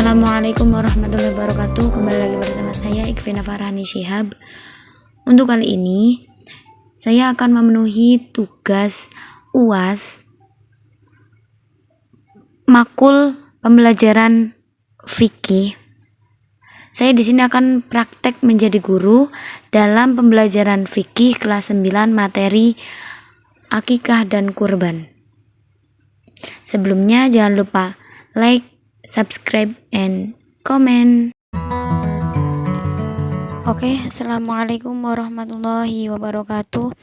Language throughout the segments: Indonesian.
Assalamualaikum warahmatullahi wabarakatuh. Kembali lagi bersama saya Ikvina Farhani Shihab. Untuk kali ini saya akan memenuhi tugas UAS makul pembelajaran fikih. Saya di sini akan praktek menjadi guru dalam pembelajaran fikih kelas 9 materi akikah dan kurban. Sebelumnya jangan lupa like, subscribe, and comment. Oke, assalamualaikum warahmatullahi wabarakatuh.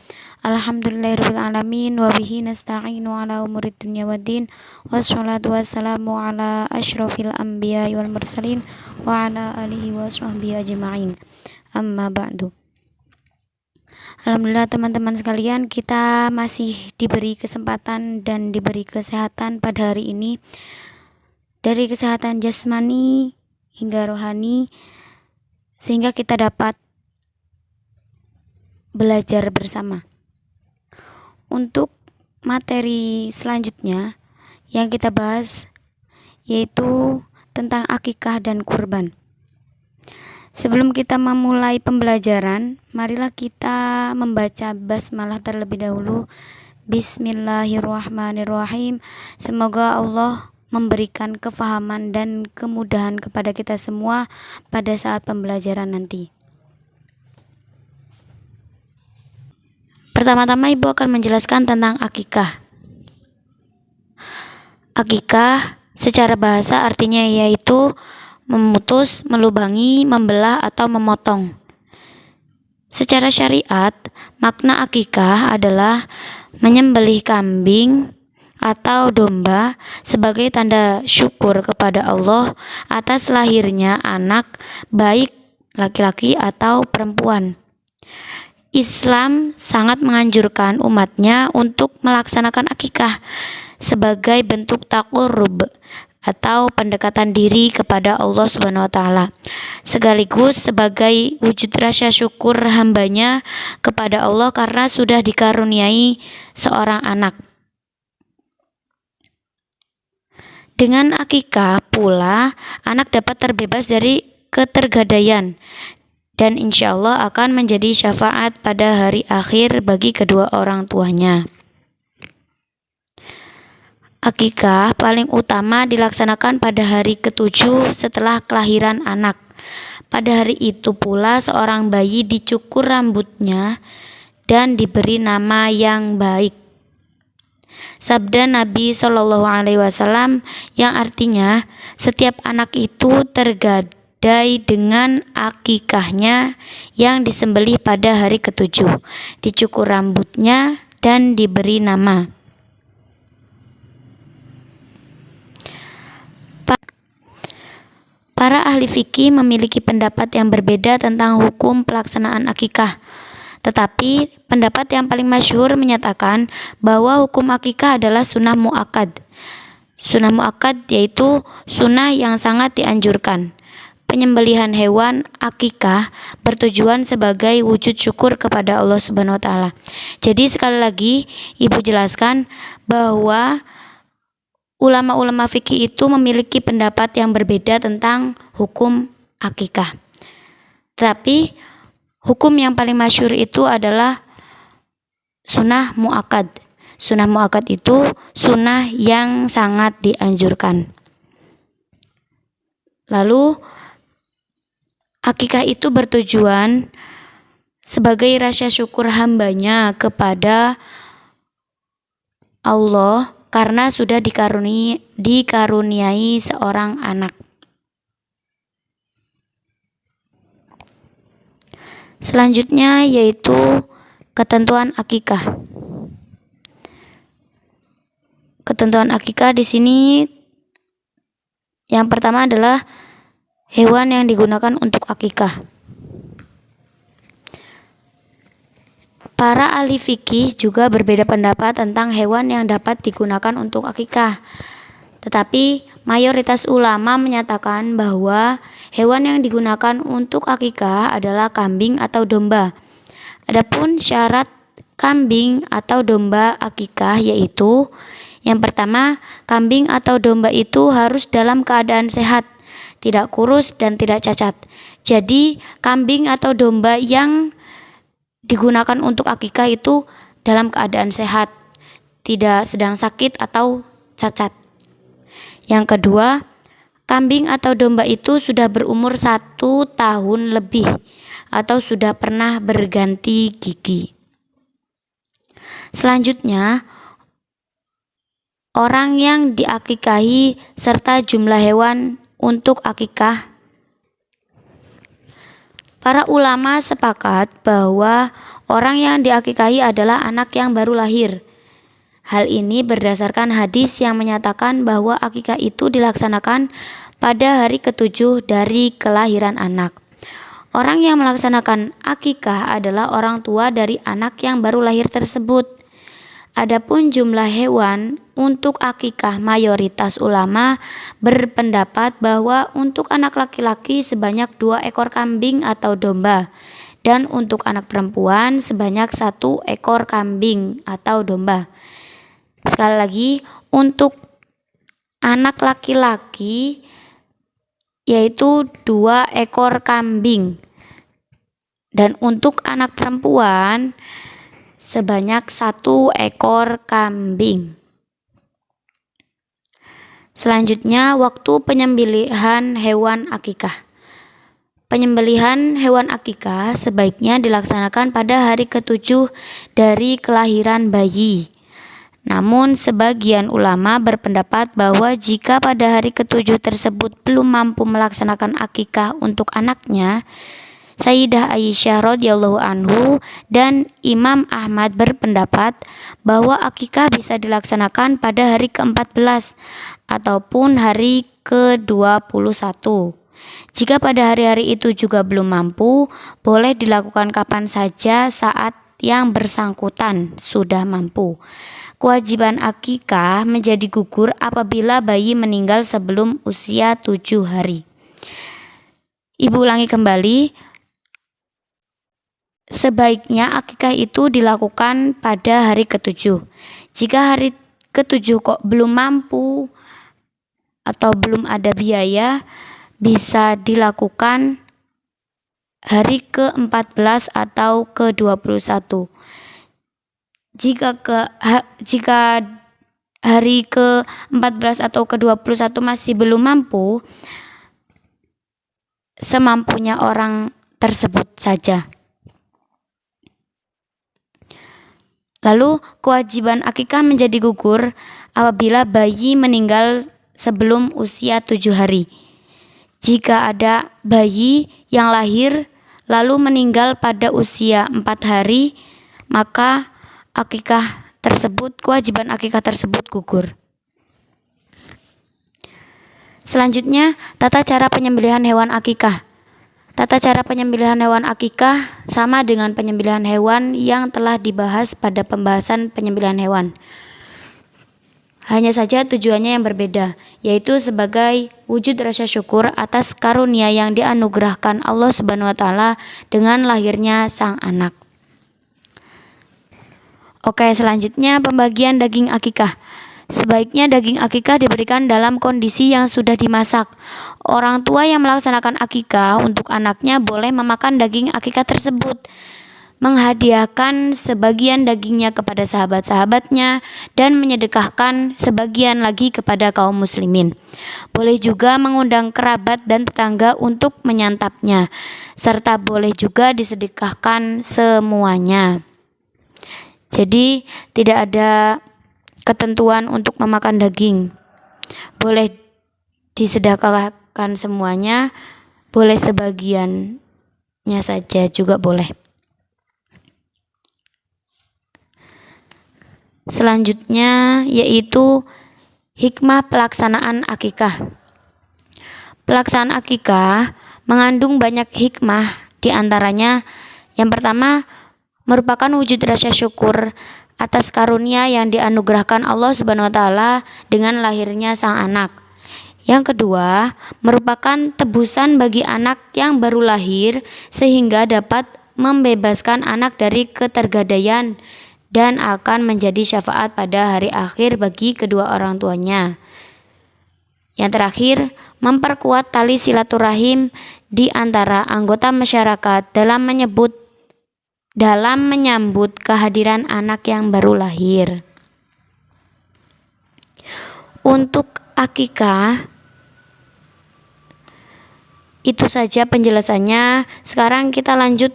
Alhamdulillahirrahmanirrahim. Wabihi nasta'inu ala umurid dunya waddin. Wassalatu wassalamu ala ashrafil anbiya wal mursalin wa ala alihi wa sahbihi ajma'in. Amma ba'du. Alhamdulillah teman-teman sekalian, kita masih diberi kesempatan dan diberi kesehatan pada hari ini. Dari kesehatan jasmani hingga rohani, sehingga kita dapat belajar bersama. Untuk materi selanjutnya yang kita bahas yaitu tentang akikah dan kurban. Sebelum kita memulai pembelajaran, marilah kita membaca basmalah terlebih dahulu. Bismillahirrahmanirrahim. Semoga Allah memberikan kefahaman dan kemudahan kepada kita semua pada saat pembelajaran nanti. Pertama-tama Ibu akan menjelaskan tentang akikah. Akikah secara bahasa artinya yaitu memutus, melubangi, membelah atau memotong. Secara syariat, makna akikah adalah menyembelih kambing atau domba sebagai tanda syukur kepada Allah atas lahirnya anak, baik laki-laki atau perempuan. Islam sangat menganjurkan umatnya untuk melaksanakan akikah sebagai bentuk taqarrub atau pendekatan diri kepada Allah Subhanahu wa taala, sekaligus sebagai wujud rasa syukur hambanya kepada Allah karena sudah dikaruniai seorang anak. Dengan akikah pula, anak dapat terbebas dari ketergadaian dan insya Allah akan menjadi syafaat pada hari akhir bagi kedua orang tuanya. Akikah paling utama dilaksanakan pada hari ke-7 setelah kelahiran anak. Pada hari itu pula seorang bayi dicukur rambutnya dan diberi nama yang baik. Sabda Nabi Shallallahu Alaihi Wasallam yang artinya setiap anak itu tergadai dengan akikahnya yang disembelih pada hari ke-7, dicukur rambutnya dan diberi nama. Para ahli fikih memiliki pendapat yang berbeda tentang hukum pelaksanaan akikah. Tetapi pendapat yang paling masyhur menyatakan bahwa hukum akikah adalah sunnah muakkad. Sunnah muakkad yaitu sunnah yang sangat dianjurkan. Penyembelihan hewan akikah bertujuan sebagai wujud syukur kepada Allah Subhanahu wa taala. Jadi sekali lagi Ibu jelaskan bahwa ulama-ulama fikih itu memiliki pendapat yang berbeda tentang hukum akikah. Tetapi hukum yang paling masyhur itu adalah sunnah muakkad. Sunnah muakkad itu sunnah yang sangat dianjurkan. Lalu akikah itu bertujuan sebagai rasa syukur hambanya kepada Allah karena sudah dikaruniai seorang anak. Selanjutnya yaitu ketentuan akikah. Ketentuan akikah di sini yang pertama adalah hewan yang digunakan untuk akikah. Para ahli fikih juga berbeda pendapat tentang hewan yang dapat digunakan untuk akikah. Tetapi mayoritas ulama menyatakan bahwa hewan yang digunakan untuk akikah adalah kambing atau domba. Adapun syarat kambing atau domba akikah yaitu yang pertama, kambing atau domba itu harus dalam keadaan sehat tidak kurus dan tidak cacat. Jadi kambing atau domba yang digunakan untuk akikah itu dalam keadaan sehat, tidak sedang sakit atau cacat. Yang kedua, kambing atau domba itu sudah berumur 1 tahun lebih atau sudah pernah berganti gigi. Selanjutnya, orang yang diakikahi serta jumlah hewan untuk akikah. Para ulama sepakat bahwa orang yang diakikahi adalah anak yang baru lahir. Hal ini berdasarkan hadis yang menyatakan bahwa akikah itu dilaksanakan pada hari ke-7 dari kelahiran anak. Orang yang melaksanakan akikah adalah orang tua dari anak yang baru lahir tersebut. Adapun jumlah hewan untuk akikah, mayoritas ulama berpendapat bahwa untuk anak laki-laki sebanyak 2 ekor kambing atau domba, dan untuk anak perempuan sebanyak 1 ekor kambing atau domba. Sekali lagi, untuk anak laki-laki yaitu 2 ekor kambing, dan untuk anak perempuan sebanyak 1 ekor kambing. Selanjutnya, waktu penyembelihan hewan akikah. Penyembelihan hewan akikah sebaiknya dilaksanakan pada hari ke-7 dari kelahiran bayi. Namun sebagian ulama berpendapat bahwa jika pada hari ke-7 tersebut belum mampu melaksanakan akikah untuk anaknya, Sayyidah Aisyah radhiyallahu anhu dan Imam Ahmad berpendapat bahwa akikah bisa dilaksanakan pada hari ke-14 ataupun hari ke-21. Jika pada hari-hari itu juga belum mampu, boleh dilakukan kapan saja saat yang bersangkutan sudah mampu. Kewajiban akikah menjadi gugur apabila bayi meninggal sebelum usia 7 hari. Ibu ulangi kembali. Sebaiknya akikah itu dilakukan pada hari ke-7. Jika hari ke-7 kok belum mampu atau belum ada biaya, bisa dilakukan hari ke-14 atau ke-21. Jika hari ke-14 atau ke-21 masih belum mampu, semampunya orang tersebut saja. Lalu kewajiban akikah menjadi gugur apabila bayi meninggal sebelum usia 7 hari. Jika ada bayi yang lahir lalu meninggal pada usia 4 hari, maka kewajiban akikah tersebut gugur. Selanjutnya, tata cara penyembelihan hewan akikah. Tata cara penyembelihan hewan akikah sama dengan penyembelihan hewan yang telah dibahas pada pembahasan penyembelihan hewan. Hanya saja tujuannya yang berbeda, yaitu sebagai wujud rasa syukur atas karunia yang dianugerahkan Allah Subhanahu wa taala dengan lahirnya sang anak. Oke, selanjutnya pembagian daging akikah. Sebaiknya daging akikah diberikan dalam kondisi yang sudah dimasak. Orang tua yang melaksanakan akikah untuk anaknya boleh memakan daging akikah tersebut, menghadiahkan sebagian dagingnya kepada sahabat-sahabatnya, dan menyedekahkan sebagian lagi kepada kaum muslimin. Boleh juga mengundang kerabat dan tetangga untuk menyantapnya, serta boleh juga disedekahkan semuanya. Jadi tidak ada ketentuan untuk memakan daging. Boleh disedekahkan semuanya, boleh sebagiannya saja juga boleh. Selanjutnya yaitu hikmah pelaksanaan akikah. Pelaksanaan akikah mengandung banyak hikmah, di antaranya yang pertama merupakan wujud rasa syukur atas karunia yang dianugerahkan Allah Subhanahu wa taala dengan lahirnya sang anak. Yang kedua, merupakan tebusan bagi anak yang baru lahir sehingga dapat membebaskan anak dari ketergadaian dan akan menjadi syafaat pada hari akhir bagi kedua orang tuanya. Yang terakhir, memperkuat tali silaturahim di antara anggota masyarakat dalam menyambut kehadiran anak yang baru lahir. Untuk akikah, itu saja penjelasannya. Sekarang kita lanjut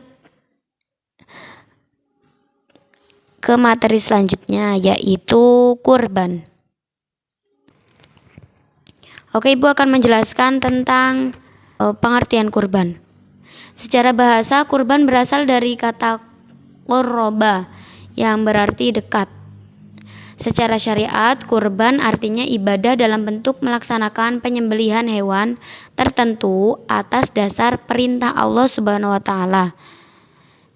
ke materi selanjutnya, yaitu kurban. Oke, Ibu akan menjelaskan tentang pengertian kurban. Secara bahasa, kurban berasal dari kata qurroba yang berarti dekat. Secara syariat, kurban artinya ibadah dalam bentuk melaksanakan penyembelihan hewan tertentu atas dasar perintah Allah Subhanahu wa taala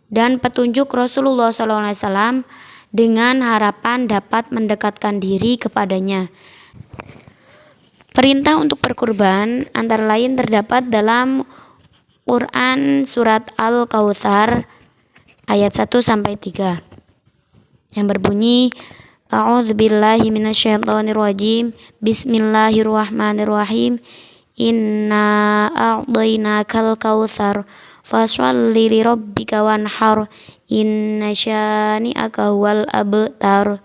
dan petunjuk Rasulullah SAW dengan harapan dapat mendekatkan diri kepadanya. Perintah untuk berkurban antara lain terdapat dalam Quran surat Al-Kautsar ayat 1-3 yang berbunyi, A'udzubillahi minasyaitonirrajim. Bismillahirrahmanirrahim. Inna a'dainakal kautsar fasholli lirabbika wanhar. Inna syani'aka huwal abtar.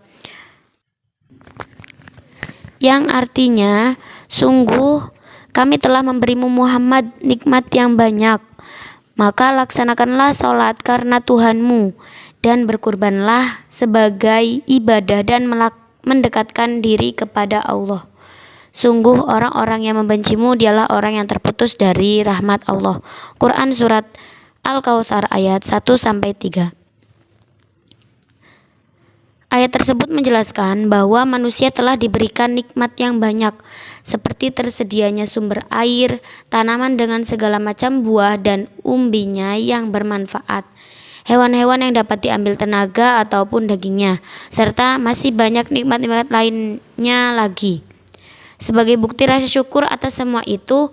Yang artinya, sungguh kami telah memberimu Muhammad nikmat yang banyak, maka laksanakanlah sholat karena Tuhanmu dan berkurbanlah sebagai ibadah dan mendekatkan diri kepada Allah. Sungguh orang-orang yang membencimu dialah orang yang terputus dari rahmat Allah. Quran surat Al-Kautsar ayat 1-3. Ayat tersebut menjelaskan bahwa manusia telah diberikan nikmat yang banyak, seperti tersedianya sumber air, tanaman dengan segala macam buah dan umbinya yang bermanfaat, hewan-hewan yang dapat diambil tenaga ataupun dagingnya, serta masih banyak nikmat-nikmat lainnya lagi. Sebagai bukti rasa syukur atas semua itu,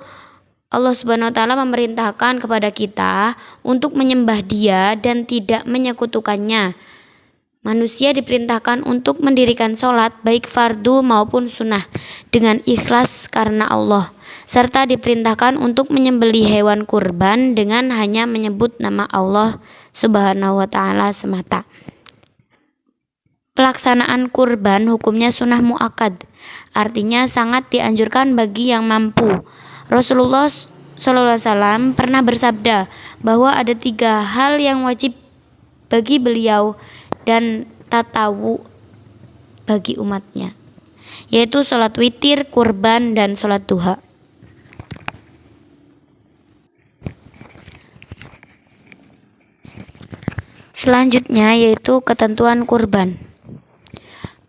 Allah Subhanahu wa taala memerintahkan kepada kita untuk menyembah Dia dan tidak menyekutukannya. Manusia diperintahkan untuk mendirikan sholat baik fardu maupun sunnah dengan ikhlas karena Allah, serta diperintahkan untuk menyembelih hewan kurban dengan hanya menyebut nama Allah Subhanahu wa taala semata. Pelaksanaan kurban hukumnya sunnah muakkad, artinya sangat dianjurkan bagi yang mampu. Rasulullah SAW pernah bersabda bahwa ada 3 hal yang wajib bagi beliau dan tatawu bagi umatnya, yaitu sholat witir, kurban, dan sholat duha. Selanjutnya yaitu ketentuan kurban.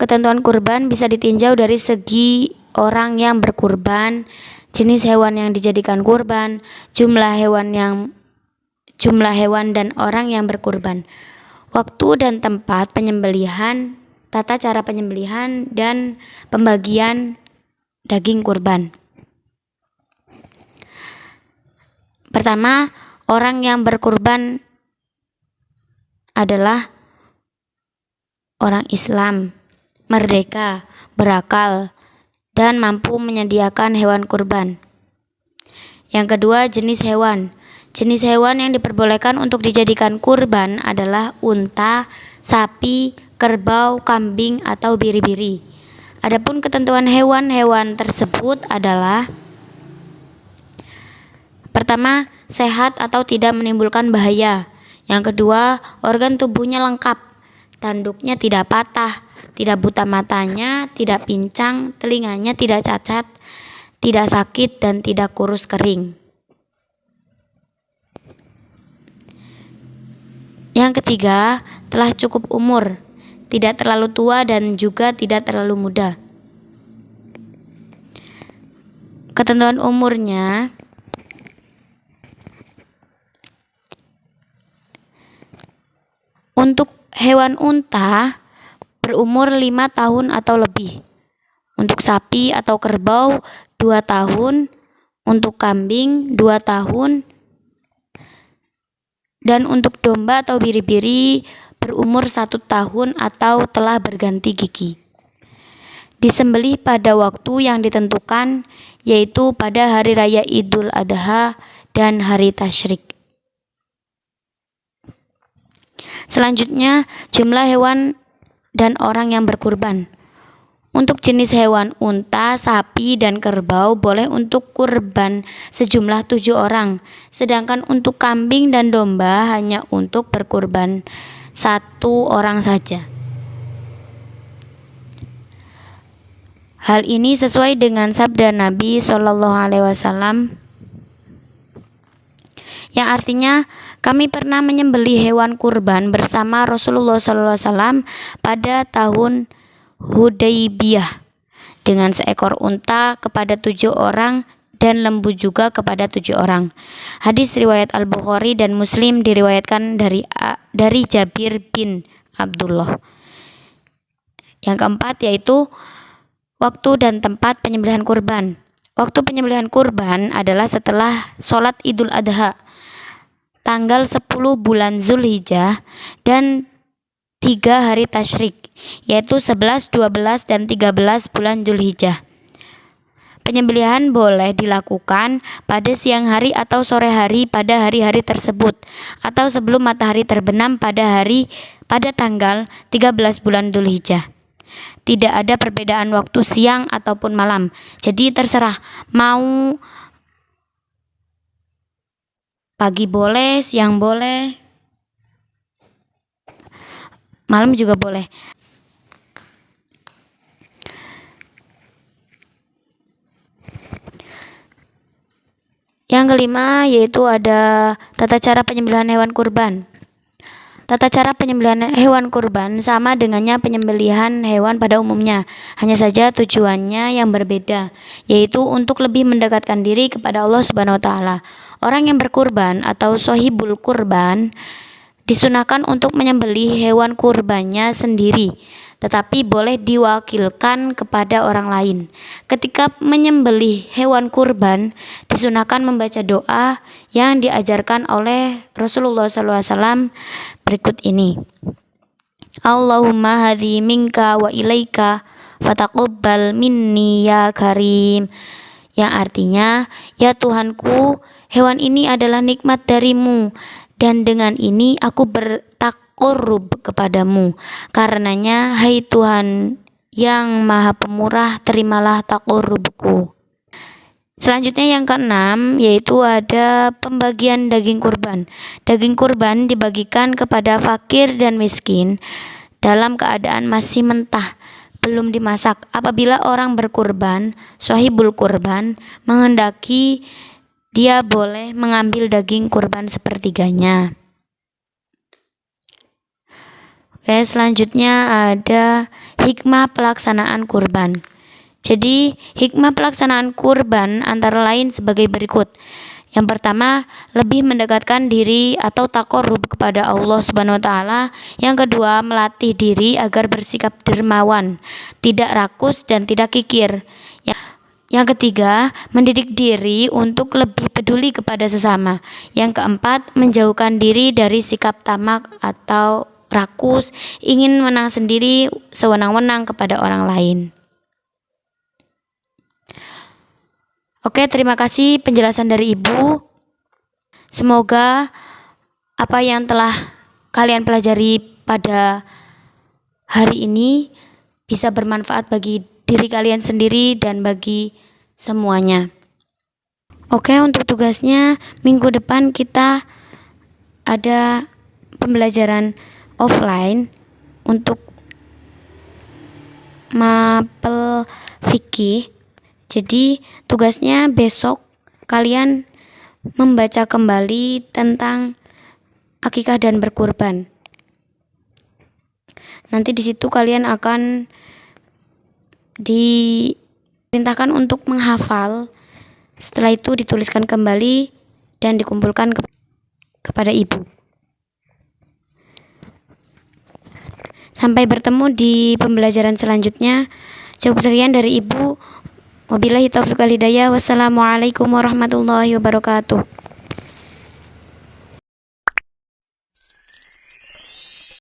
Ketentuan kurban bisa ditinjau dari segi orang yang berkurban, jenis hewan yang dijadikan kurban, jumlah hewan dan orang yang berkurban, waktu dan tempat penyembelihan, tata cara penyembelihan, dan pembagian daging kurban. Pertama, orang yang berkurban adalah orang Islam, merdeka, berakal, dan mampu menyediakan hewan kurban. Yang kedua, jenis hewan. Jenis hewan yang diperbolehkan untuk dijadikan kurban adalah unta, sapi, kerbau, kambing, atau biri-biri. Adapun ketentuan hewan-hewan tersebut adalah: pertama, sehat atau tidak menimbulkan bahaya. Yang kedua, organ tubuhnya lengkap, tanduknya tidak patah, tidak buta matanya, tidak pincang, telinganya tidak cacat, tidak sakit, dan tidak kurus kering. Yang ketiga, telah cukup umur, tidak terlalu tua dan juga tidak terlalu muda. Ketentuan umurnya: untuk hewan unta berumur 5 tahun atau lebih, untuk sapi atau kerbau 2 tahun, untuk kambing 2 tahun, dan untuk domba atau biri-biri berumur 1 tahun atau telah berganti gigi. disembelih pada waktu yang ditentukan, yaitu pada hari raya Idul Adha dan hari tasyrik. Selanjutnya, jumlah hewan dan orang yang berkurban. Untuk jenis hewan unta, sapi, dan kerbau boleh untuk kurban sejumlah 7 orang, sedangkan untuk kambing dan domba hanya untuk berkurban 1 orang saja. Hal ini sesuai dengan sabda Nabi SAW yang artinya, kami pernah menyembelih hewan kurban bersama Rasulullah SAW pada tahun Hudaybiyah dengan seekor unta kepada 7 orang dan lembu juga kepada 7 orang. Hadis riwayat Al-Bukhari dan Muslim diriwayatkan dari Jabir bin Abdullah. Yang keempat yaitu waktu dan tempat penyembelihan kurban. Waktu penyembelihan kurban adalah setelah sholat Idul Adha, tanggal 10 bulan Zulhijjah dan 3 hari tasyrik, yaitu 11, 12, dan 13 bulan Zulhijjah. Penyembelihan boleh dilakukan pada siang hari atau sore hari pada hari-hari tersebut, atau sebelum matahari terbenam pada tanggal 13 bulan Zulhijjah. Tidak ada perbedaan waktu siang ataupun malam, jadi terserah mau pagi boleh, siang boleh, malam juga boleh. Yang kelima yaitu ada tata cara penyembelihan hewan kurban. Tata cara penyembelihan hewan kurban sama dengannya penyembelihan hewan pada umumnya, hanya saja tujuannya yang berbeda, yaitu untuk lebih mendekatkan diri kepada Allah Subhanahu wa taala. Orang yang berkurban atau sohibul kurban disunahkan untuk menyembelih hewan kurbannya sendiri, tetapi boleh diwakilkan kepada orang lain. Ketika menyembelih hewan kurban, disunahkan membaca doa yang diajarkan oleh Rasulullah SAW berikut ini. Allahumma hadhi minka wa ilaika fataqabbal minni ya karim. Yang artinya, ya Tuhanku, hewan ini adalah nikmat darimu, dan dengan ini aku bertakarrub kepadamu. Karenanya, hai Tuhan yang Maha Pemurah, terimalah takarrubku. Selanjutnya yang keenam yaitu ada pembagian daging kurban. Daging kurban dibagikan kepada fakir dan miskin dalam keadaan masih mentah, belum dimasak. Apabila orang berkurban, shahibul kurban, menghendaki, dia boleh mengambil daging kurban sepertiganya. Oke, selanjutnya ada hikmah pelaksanaan kurban. Jadi, hikmah pelaksanaan kurban antara lain sebagai berikut. Yang pertama, lebih mendekatkan diri atau takarrub kepada Allah Subhanahu wa taala. Yang kedua, melatih diri agar bersikap dermawan, tidak rakus dan tidak kikir. Yang ketiga, mendidik diri untuk lebih peduli kepada sesama. Yang keempat, menjauhkan diri dari sikap tamak atau rakus, ingin menang sendiri sewenang-wenang kepada orang lain. Oke, terima kasih penjelasan dari Ibu. Semoga apa yang telah kalian pelajari pada hari ini bisa bermanfaat bagi diri kalian sendiri dan bagi semuanya. Oke, untuk tugasnya minggu depan kita ada pembelajaran offline untuk mapel fikih. Jadi tugasnya besok kalian membaca kembali tentang akikah dan berkurban. Nanti di situ kalian akan diperintahkan untuk menghafal. Setelah itu dituliskan kembali dan dikumpulkan kepada ibu. Sampai bertemu di pembelajaran selanjutnya. Cukup sekian dari ibu. Wabillahi taufiq wal hidayah. Wassalamualaikum warahmatullahi wabarakatuh.